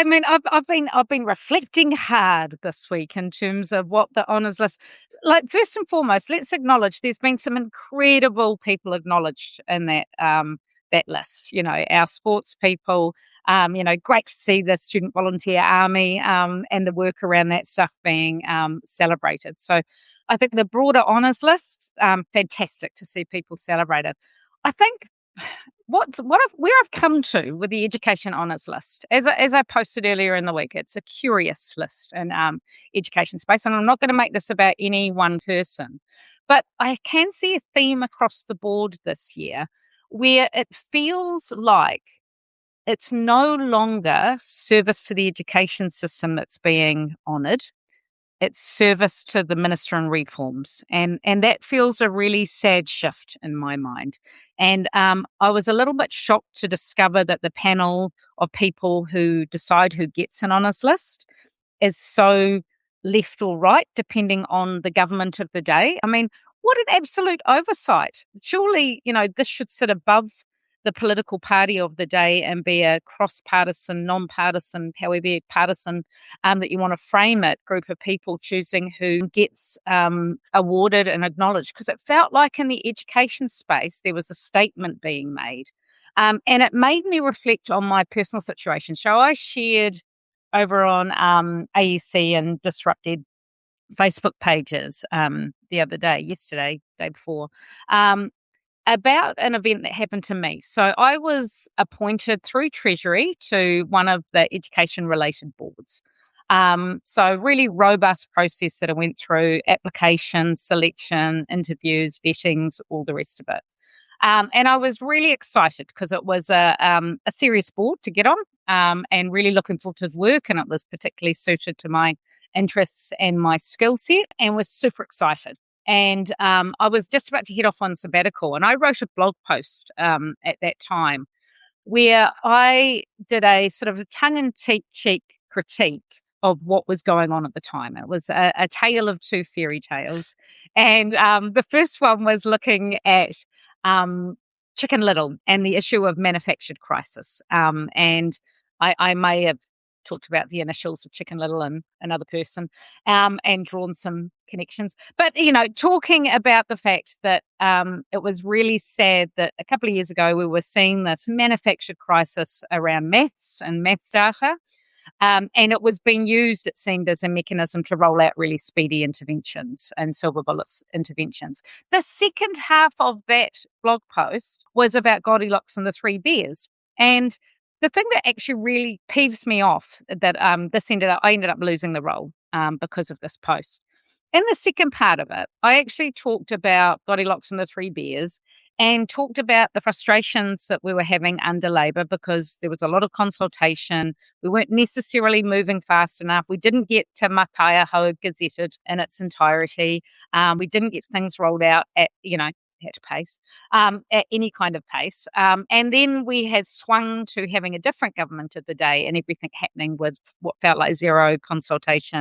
I mean, I've been reflecting hard this week in terms of what the honours list. Like, first and foremost, let's acknowledge there's been some incredible people acknowledged in that list. You know, our sports people. Great to see the Student Volunteer Army and the work around that stuff being celebrated. So, I think the broader honours list, fantastic to see people celebrated. I think where I've come to with the education honours list, as I posted earlier in the week, it's a curious list in education space, and I'm not going to make this about any one person, but I can see a theme across the board this year where it feels like it's no longer service to the education system that's being honoured. It's service to the minister and reforms. And that feels a really sad shift in my mind. And I was a little bit shocked to discover that the panel of people who decide who gets an honours list is so left or right, depending on the government of the day. I mean, what an absolute oversight. Surely, this should sit above the political party of the day and be a cross-partisan, non-partisan, however partisan that you want to frame it, group of people choosing who gets awarded and acknowledged. Because it felt like in the education space, there was a statement being made. And it made me reflect on my personal situation. So I shared over on AEC and Disrupted Facebook pages the other day, yesterday, day before, about an event that happened to me. So I was appointed through Treasury to one of the education-related boards. So really robust process that I went through: application, selection, interviews, vettings, all the rest of it. And I was really excited because it was a serious board to get on, and really looking forward to the work, and it was particularly suited to my interests and my skill set, and was super excited. And I was just about to head off on sabbatical, and I wrote a blog post at that time where I did a sort of a tongue-in-cheek critique of what was going on at the time. It was a tale of two fairy tales. And the first one was looking at Chicken Little and the issue of manufactured crisis. And I may have talked about the initials of Chicken Little and another person, and drawn some connections. But, talking about the fact that it was really sad that a couple of years ago we were seeing this manufactured crisis around maths and maths data. And it was being used, it seemed, as a mechanism to roll out really speedy interventions and silver bullets interventions. The second half of that blog post was about Goldilocks and the Three Bears. And the thing that actually really peeves me off that I ended up losing the role because of this post. In the second part of it, I actually talked about Goldilocks and the Three Bears and talked about the frustrations that we were having under Labor because there was a lot of consultation. We weren't necessarily moving fast enough. We didn't get to Mataia gazetted in its entirety. We didn't get things rolled out at pace, at any kind of pace. And then we had swung to having a different government of the day and everything happening with what felt like zero consultation